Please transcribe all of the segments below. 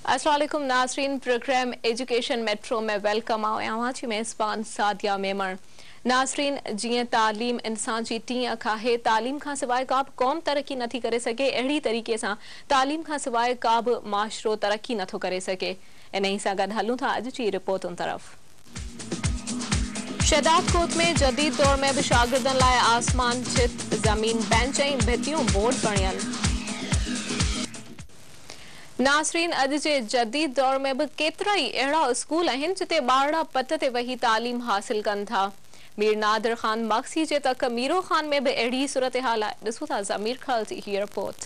अस्सलाम वालेकुम नाज़रीन, प्रोग्राम एजुकेशन मेट्रो में वेलकम आया जी मेज़बान सादिया मेमण। नाज़रीन, जिए तालीम इंसान जी टी अख है, तालीम का सिवाय का कौम तरक्की नथी करे सके, अड़ी तरीके से तालीम का सिवाय का माशरो तरक्की नथो करे सके। इन सां गॾु हलूं था अॼु जी रिपोर्ट उन तरफ़। शहदाद कोट में जदीद दौर में भी शागिर्दन लाए आसमान छित जमीन बेंच ऐं भितियूं बोर्ड बणियल। नाज़रीन, अॼु जे जदीद दौर में भी केतरा ही अड़ा स्कूल आहिनि जिते ॿारड़ा पट ते वही तालीम हासिल कनि था। मीर नादिर खान मक्सी जे तक मीरो खान में भी अड़ी सूरत हाल आहे। ॾिसो था ज़मीर खाल जी ही रिपोर्ट।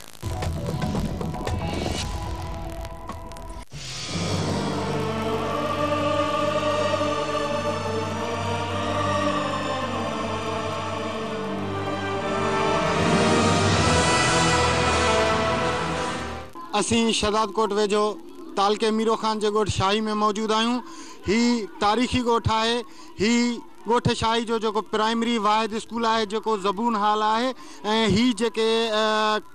असी शहदाद कोट वेझो तालके मीरो खान जे गोठ शाही में मौजूद आहियूं। ही तारीख़ी गोठ है। ही गोठ शाही जो प्राइमरी वाहिद स्कूल है जो ज़बून हाल है। ही जेके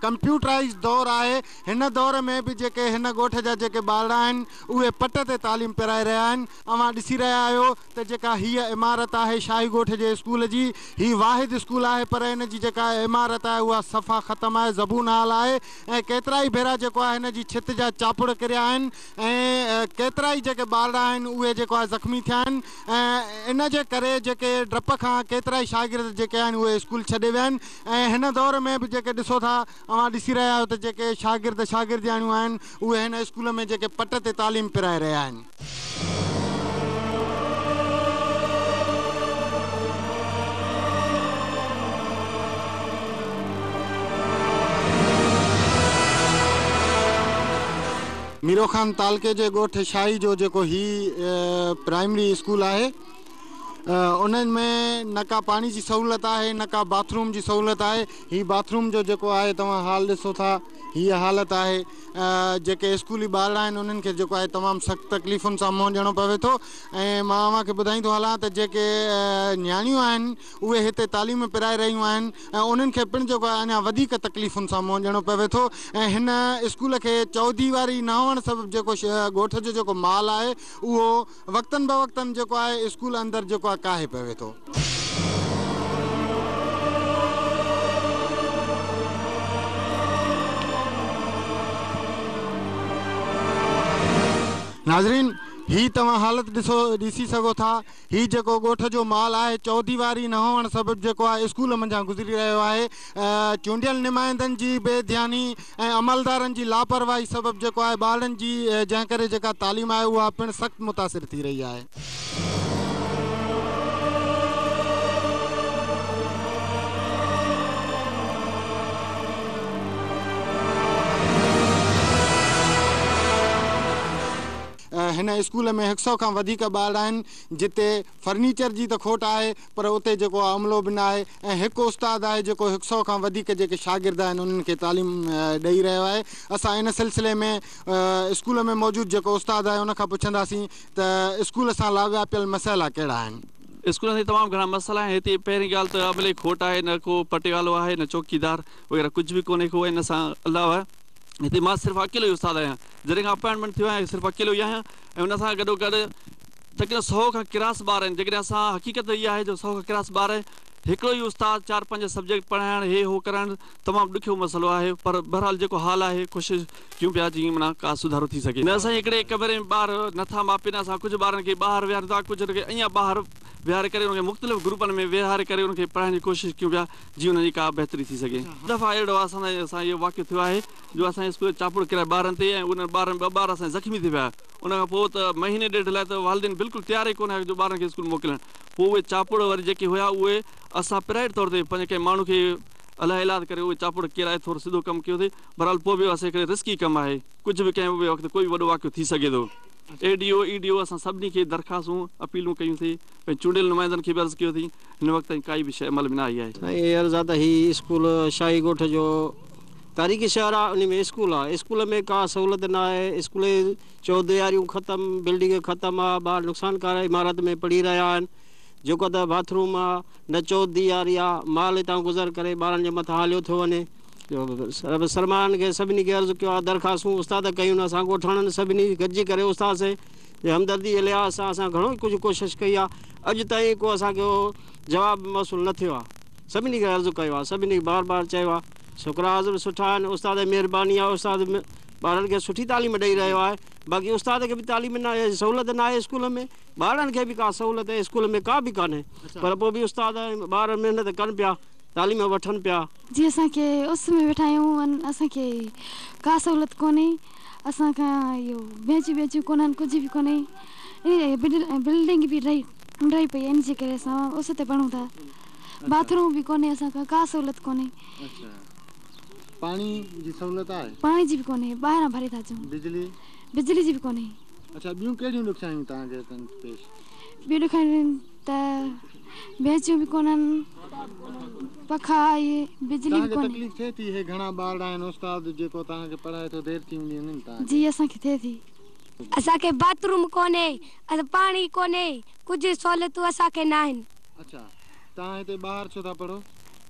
कंप्यूटराइज दौर है, हिन दौर में भी जेके हिन गोठ जा जेके ॿारड़ा आहिनि उहे पट ते तालीम पिराए रहिया आहिनि। अवां ॾिसी रहिया आहियो त जेका हीअ इमारत है शाही गोठ जे स्कूल जी, ही वाहिद स्कूल है, पर इन जी जेका इमारत है वह सफ़ा ख़त्म है, ज़बून हाल है। ऐं केतिरा ई भेरा जेको आहे हिन जी छित जा चापुड़ किरिया आहिनि ऐं केतिरा ई जेके ॿारड़ा आहिनि उहे जेको आहे ज़ख़्मी थिया आहिनि। ऐं इन जे करे जेके डप खां केतिरा ई शागिर्द जेके आहिनि उहे स्कूल छॾे विया आहिनि। ऐं हिन दौर में भी जेके ॾिसो था, अवां ॾिसी रहिया आहियो त जेके शागिर्दियाणियूं आहिनि उहे हिन स्कूल में जेके पट ते तालीम पिराए रहिया आहिनि। मीरो खान तालके जे गोठ शाही जो जेको ही प्राइमरी स्कूल है, उन्हनि में न का पानी की सहूलत है, न का बाथरूम की सहूलत है। ही बाथरूम जो जेको आहे तव्हां हाल ॾिसो था, हीअ हालत है। जेके स्कूली ॿारड़ा आहिनि उन्हनि खे जेको आहे तमामु सख़्तु तकलीफ़ुनि सां मुंहुं ॾियणो पवे थो। ऐं मां अव्हांखे ॿुधाईंदो हलां त जेके न्याणियूं आहिनि उहे हिते तालीम पिराए रहियूं आहिनि ऐं उन्हनि खे पिणु जेको आहे अञा वधीक तकलीफ़ुनि सां मुंहुं ॾियणो पवे थो। ऐं हिन स्कूल खे चौधीवारी न हुअण सबबु जेको गोठ जो जेको माल आहे उहो वक़्तनि ब वक़्तनि जेको आहे स्कूल अंदरि जेको आहे काहे पवे थो। नाज़रीन, ही तव्हां हालत ॾिसी सघो था। ही जेको गोठ जो माल आहे चौधीवारी न हुअण सबबु जेको आहे स्कूल मंझां गुज़री रहियो आहे। चूंडियल नुमाइंदनि जी बेध्यानी ऐं अमलदारनि जी लापरवाही सबबु जेको आहे ॿारनि जी जंहिं करे जेका तालीम आहे उहा पिणु सख़्तु मुतासिर थी रही आहे। हिन स्कूल में 100 खां वधीक ॿार आहिनि जिते फर्नीचर जी त खोट आहे पर उते जेको आहे अमलो बि न आहे। ऐं हिकु उस्ताद आहे जेको 100 खां वधीक जेके शागिर्द आहिनि उन्हनि खे तालीम ॾेई रहियो आहे। असां इन सिलसिले में स्कूल में मौजूदु जेको उस्ताद आहे उनखां पुछंदासीं त स्कूल सां लाॻापियल मसइला कहिड़ा आहिनि। स्कूल में तमामु घणा मसइला आहिनि। हिते पहिरीं ॻाल्हि त अमले खोट आहे, न को पटियालो आहे, न चौकीदार वग़ैरह कुझु बि कोन्हे को। इन सां अलावा हिते मां सिर्फ़ु अकेलो ई उस्ताद आहियां, जॾहिं खां अपॉइंटमेंट थियो आहे सिर्फ़ु अकेलो ई आहियां। ऐं उन सां गॾो गॾु तक़रीबन 100 खां किरास ॿार आहिनि। जेकॾहिं असां हक़ीक़त इहा आहे जो 100 खां किरास ॿार हिकिड़ो ई उस्ताद 4-5 सब्जेक्ट पढ़ाइणु हे हो करणु तमामु ॾुखियो मसइलो आहे। पर बहरहाल जेको हाल आहे कोशिशि कयूं पिया जीअं माना का सुधारो थी सघे। न असां हिकिड़े कमरे में ॿार नथा मापीनि, असां कुझु ॿारनि खे ॿाहिरि विहारियूं था, कुझु खे ईअं ॿाहिरि विहारे करे उनखे मुख़्तलिफ़ ग्रुपनि में विहारे करे उनखे पढ़ाइण जी कोशिशि कयूं पिया जीअं उनजी का बहितरी थी सघे। दफ़ा अहिड़ो असां इहो वाक़ियो थियो आहे जो असांजे स्कूल चापुड़ किराए ॿारनि ते ऐं उन ॿारनि 2 ॿार असां ज़ख़्मी थी पिया। उन खां पोइ त महीने ॾेढ लाइ त वालिदिन बिल्कुलु तयारु ई कोन आहे जो ॿारनि खे स्कूल मोकिलणु। पोइ उहे चापुड़ वरी जेके हुआ उहे असां प्राइवेट तौर ते पंहिंजे कंहिं माण्हू खे अलाए इलाज करे उहे चापुड़ किराए थोरो सिधो कमु कयोसीं। बहरहाल पोइ बि असां हिकिड़े रिस्की कमु आहे, कुझु बि कंहिं बि वक़्तु कोई वॾो वाक़ियो थी सघे थो। ADO EDO असां सभिनी खे दरख़्वास्तूं अपीलूं कयूंसीं, भई चूंडियल नुमाइंदनि खे बि अर्ज़ु कयोसीं। हिन वक़्त ताईं काई बि शइ अमल में न आई आहे। ये अर्ज़ु आहे त ही स्कूल शाही गोठ जो तारीख़ी शहर आहे, उन में स्कूल आहे। स्कूल में का सहूलियत न आहे। स्कूल चौधरीयारियूं ख़तमु, बिल्डिंग ख़तमु आहे, ॿार नुक़सानकार इमारत में पढ़ी रहिया आहिनि। जेको त बाथरूम आहे न चौधरीयारी आहे, माल हितां गुज़र करे ॿारनि जे मथां हलियो थो वञे। जो सलमान के सभिनी खे अर्ज़ु कयो आहे, दरख़्वास्तूं उस्ताद कयूं असां ॻोठाणनि सभिनी गॾिजी करे उस्ताद से हमदर्दी जे लिहाज़ सां असां घणो ई कुझु कोशिशि कई आहे, अॼु ताईं को असांखे जवाबु मौसूल न थियो आहे। सभिनी खे अर्ज़ु कयो आहे, सभिनी बार बार चयो आहे, छोकिरा हाज़िर सुठा आहिनि, उस्ताद जी महिरबानी आहे, उस्ताद ॿारनि खे सुठी तालीम ॾेई रहियो आहे। बाक़ी उस्ताद खे बि तालीम न आहे, सहूलियत न आहे स्कूल में, ॿारनि खे बि का सहूलियत स्कूल में का बि कान्हे, पर पोइ बि उस्ताद ॿार महिनत कनि पिया, तालीम वठनि पिया। जी असांखे उस में वेठा आहियूं, असांखे का सहूलियत कोन्हे, असांखां इहो बेंचूं कोन्हनि, कुझु बि कोन्हे, बिल्डिंग बि रही पई आहे, इन जे करे असां उस ते पढ़ूं था। बाथरूम भी कोने, असांखां का सहूलियत कोने। अच्छा, पानी जी सहूलियत आहे? पानी जी भी कोने, ॿाहिरां भरे था अचूं। बिजली जी भी कोने। अच्छा, ॿियूं कहिड़ियूं ॾुखियाइयूं तव्हांखे पेश? ॿियूं ॾुखियाइयूं त बेंचूं भी कोन्हनि, पखा, ये बिजली भी कोने। तकलीफ़ थिए थी, हे घणा ॿार आहिनि, उस्ताद जेको तव्हांखे पढ़ाए थो देरि थी हूंदी हुननि तव्हां? जी असांखे थिए थी। असांखे बाथरूम कोने, पानी कोने, कुझु सहूलियतूं असांखे न आहिनि। अच्छा, तव्हां हिते ॿाहिरि छो था पढ़ो?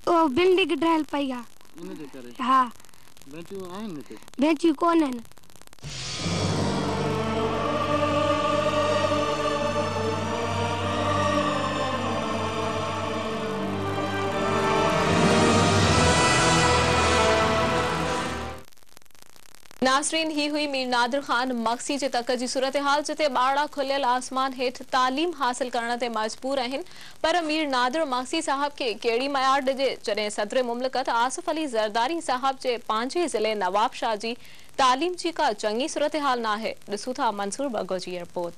ओ बिल्डिंग ढहियल पई आहे, इन जे करे? हा। बेंचूं आहिनि हिते? बेंचूं कोन्हनि। नासरीन, ही हुई मीर नादिर खान मक्सी जे तक जी सूरत हाल, जिते ॿारड़ा खुलियल आसमान हेठ तालीम हासिल करण ते मजबूर आहिनि, पर मीर नादिर मक्सी साहब के कहिड़ी मयार ॾिजे, जॾहिं सदर मुमलिकत आसिफ अली ज़रदारी साहब जे पंहिंजे ज़िले नवाबशाह जी तालीम जी का चङी सूरत हाल न आहे। ॾिसूं था मंसूर बगो जी रिपोर्ट।